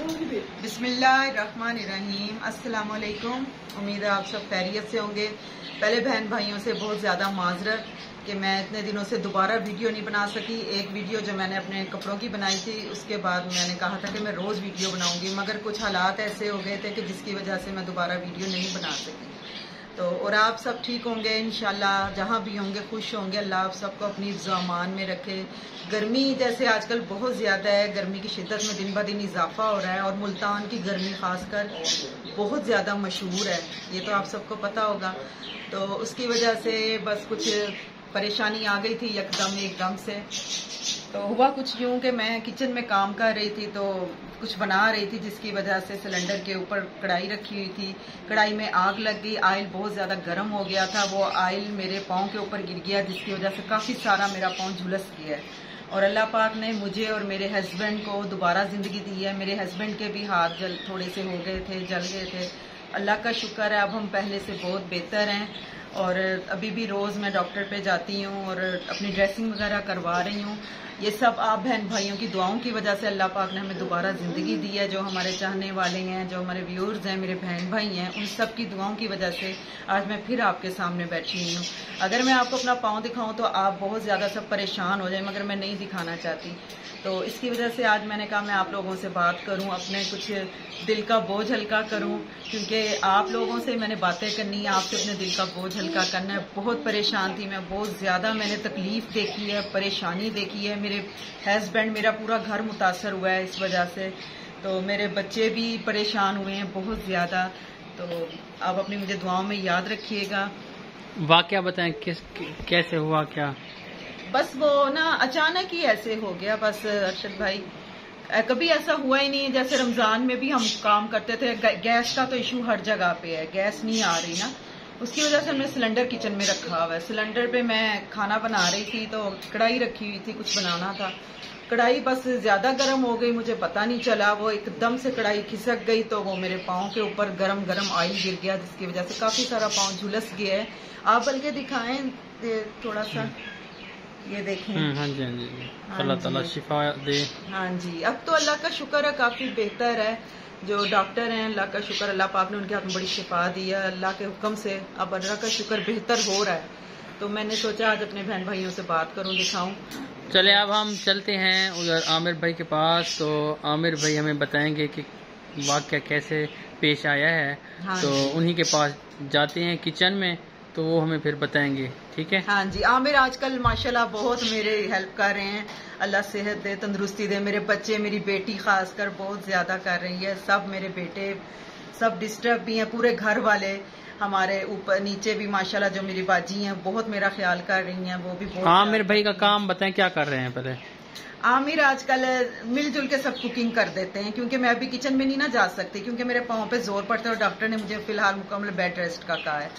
बिस्मिल्लाहिर्रहमानिर्रहीम। अस्सलाम वालेकुम। उम्मीद है आप सब खैरियत से होंगे। पहले बहन भाइयों से बहुत ज़्यादा माजरत कि मैं इतने दिनों से दोबारा वीडियो नहीं बना सकी। एक वीडियो जो मैंने अपने कपड़ों की बनाई थी, उसके बाद मैंने कहा था कि मैं रोज़ वीडियो बनाऊंगी, मगर कुछ हालात ऐसे हो गए थे कि जिसकी वजह से मैं दोबारा वीडियो नहीं बना सकी। तो और आप सब ठीक होंगे इंशाल्लाह, जहाँ भी होंगे खुश होंगे। अल्लाह आप सबको अपनी ज़मान में रखे। गर्मी जैसे आजकल बहुत ज़्यादा है, गर्मी की शिद्दत में दिन ब दिन इजाफा हो रहा है और मुल्तान की गर्मी खासकर बहुत ज़्यादा मशहूर है, ये तो आप सबको पता होगा। तो उसकी वजह से बस कुछ परेशानी आ गई थी एकदम से। तो हुआ कुछ यूँ कि मैं किचन में काम कर रही थी तो कुछ बना रही थी, जिसकी वजह से सिलेंडर के ऊपर कढ़ाई रखी हुई थी, कढ़ाई में आग लग गई। आयल बहुत ज़्यादा गर्म हो गया था, वो आयल मेरे पाँव के ऊपर गिर गया, जिसकी वजह से काफ़ी सारा मेरा पाँव झुलस गया है। और अल्लाह पाक ने मुझे और मेरे हस्बैंड को दोबारा ज़िंदगी दी है। मेरे हस्बैंड के भी हाथ थोड़े से हो गए थे, जल गए थे। अल्लाह का शुक्र है, अब हम पहले से बहुत बेहतर हैं। और अभी भी रोज़ मैं डॉक्टर पे जाती हूँ और अपनी ड्रेसिंग वगैरह करवा रही हूँ। ये सब आप बहन भाइयों की दुआओं की वजह से अल्लाह पाक ने हमें दोबारा ज़िंदगी दी है। जो हमारे चाहने वाले हैं, जो हमारे व्यूअर्स हैं, मेरे बहन भाई हैं, उन सब की दुआओं की वजह से आज मैं फिर आपके सामने बैठी हुई हूँ। अगर मैं आपको अपना पाँव दिखाऊं तो आप बहुत ज़्यादा सब परेशान हो जाए, मगर मैं नहीं दिखाना चाहती। तो इसकी वजह से आज मैंने कहा मैं आप लोगों से बात करूं, अपने कुछ दिल का बोझ हल्का करूं, क्योंकि आप लोगों से मैंने बातें करनी है, आपसे अपने दिल का बोझ हल्का करना है। बहुत परेशान थी मैं, बहुत ज़्यादा मैंने तकलीफ देखी है, परेशानी देखी है। मेरे हस्बैंड, मेरा पूरा घर मुतासर हुआ है इस वजह से। तो मेरे बच्चे भी परेशान हुए हैं बहुत ज़्यादा। तो आप अपनी मुझे दुआओं में याद रखिएगा। वाकया बताएं, कैसे हुआ क्या? बस वो ना अचानक ही ऐसे हो गया। बस अरशद भाई, कभी ऐसा हुआ ही नहीं। जैसे रमजान में भी हम काम करते थे, गैस का तो इशू हर जगह पे है, गैस नहीं आ रही ना, उसकी वजह से हमने सिलेंडर किचन में रखा हुआ है। सिलेंडर पे मैं खाना बना रही थी तो कढ़ाई रखी हुई थी, कुछ बनाना था। कढ़ाई बस ज्यादा गर्म हो गई, मुझे पता नहीं चला, वो एकदम से कढ़ाई खिसक गई तो वो मेरे पाँव के ऊपर गरम गरम ऑयल गिर गया, जिसकी वजह से काफी सारा पाँव झुलस गया है। आप बल्कि दिखाएं थोड़ा सा, ये देखें। हाँ जी, हाँ जी, अल्लाह ताला शिफा दे। हाँ जी, अब तो अल्लाह का शुक्र है, काफी बेहतर है। जो डॉक्टर हैं, अल्लाह का शुक्र, अल्लाह पाक ने उनके हाथ में बड़ी शिफा दी है अल्लाह के हुक्म से। अब अल्लाह का शुक्र बेहतर हो रहा है। तो मैंने सोचा आज अपने बहन भाइयों से बात करूं, दिखाऊं। चले अब हम चलते हैं उधर आमिर भाई के पास। तो आमिर भाई हमें बताएंगे कि वाक़या कैसे पेश आया है। हाँ तो उन्हीं के पास जाते हैं किचन में, तो वो हमें फिर बताएंगे, ठीक है? हाँ जी, आमिर आजकल माशाल्लाह बहुत मेरे हेल्प कर रहे हैं। अल्लाह सेहत दे, तंदुरुस्ती दे। मेरे बच्चे, मेरी बेटी खासकर बहुत ज्यादा कर रही है। सब मेरे बेटे सब डिस्टर्ब भी हैं, पूरे घर वाले हमारे ऊपर नीचे भी माशाल्लाह। जो मेरी बाजी हैं बहुत मेरा ख्याल कर रही हैं, वो भी बहुत। आमिर भाई का काम बताएं, क्या कर रहे हैं पहले? आमिर आजकल मिलजुल के सब कुकिंग कर देते हैं, क्योंकि मैं अभी किचन में नहीं ना जा सकती, क्योंकि मेरे पाँव पे जोर पड़ता है और डॉक्टर ने मुझे फिलहाल मुकम्मल बेड रेस्ट का कहा है।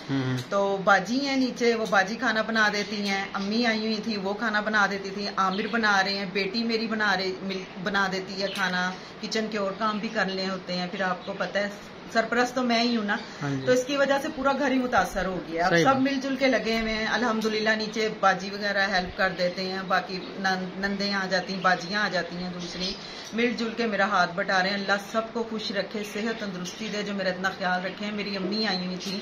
तो बाजी हैं नीचे, वो बाजी खाना बना देती हैं। अम्मी आई हुई थी, वो खाना बना देती थी। आमिर बना रहे हैं, बेटी मेरी बना देती है खाना। किचन के और काम भी करने होते हैं, फिर आपको पता है सरपरस्त तो मैं ही हूँ ना। तो इसकी वजह से पूरा घर ही मुतासर हो गया। अब सब मिलजुल के लगे हुए हैं अल्हम्दुलिल्लाह। नीचे बाजी वगैरह हेल्प कर देते हैं, बाकी नंदे आ जाती हैं, बाजियां आ जाती हैं दूसरी, मिलजुल के मेरा हाथ बटा रहे हैं। अल्लाह सबको खुश रखे, सेहत तंदुरुस्ती दे, जो मेरा इतना ख्याल रखे। मेरी अम्मी आई हुई थी,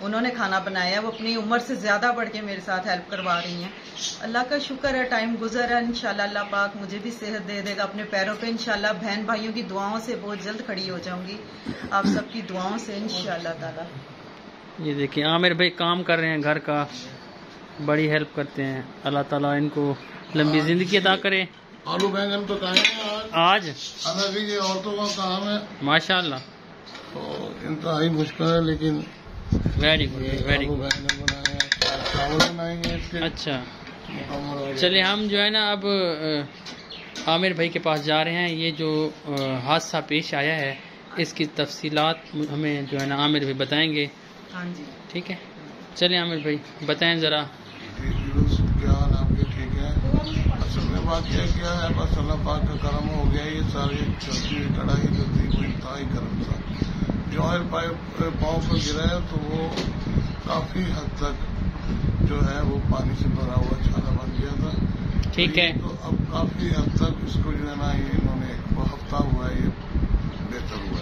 उन्होंने खाना बनाया, वो अपनी उम्र से ज्यादा बढ़ के मेरे साथ हेल्प करवा रही हैं। अल्लाह का शुक्र है, टाइम गुजर रहा है। इंशाल्लाह अल्लाह पाक मुझे भी सेहत दे देगा अपने पैरों पे इंशाल्लाह। बहन भाइयों की दुआओं से बहुत जल्द खड़ी हो जाऊंगी, आप सबकी दुआओं से इंशाल्लाह ताला। ये देखिए आमिर भाई काम कर रहे हैं घर का, बड़ी हेल्प करते हैं। अल्लाह ताला इनको लंबी जिंदगी अदा करे। आलू बैंगन तो आज ये औरतों का काम है माशाल्लाह, तो इंतहाई मुश्किल है, लेकिन वेरी गुड, वेरी गुड। चावल बनाएंगे। अच्छा, चलिए हम जो है ना अब आमिर भाई के पास जा रहे हैं। ये जो हादसा पेश आया है, इसकी तफसीलात हमें जो है ना आमिर भाई बताएंगे। हाँ जी, ठीक है, चलिए आमिर भाई बताएं जरा। क्या हाल आपके? ठीक है। असल में बात क्या है, बस अल्लाह पाक का करम हो गया। ये सारी चलती हुई कढ़ाई जो थी वो इंतहाई गर्म था। जो ऑयल पाइप पाँव पर गिरा है तो वो काफी हद तक जो है वो पानी से भरा हुआ छाला बन गया था। ठीक है, तो अब काफी हद तक इसको जो है ना, ये इन्होंने हफ्ता हुआ है ये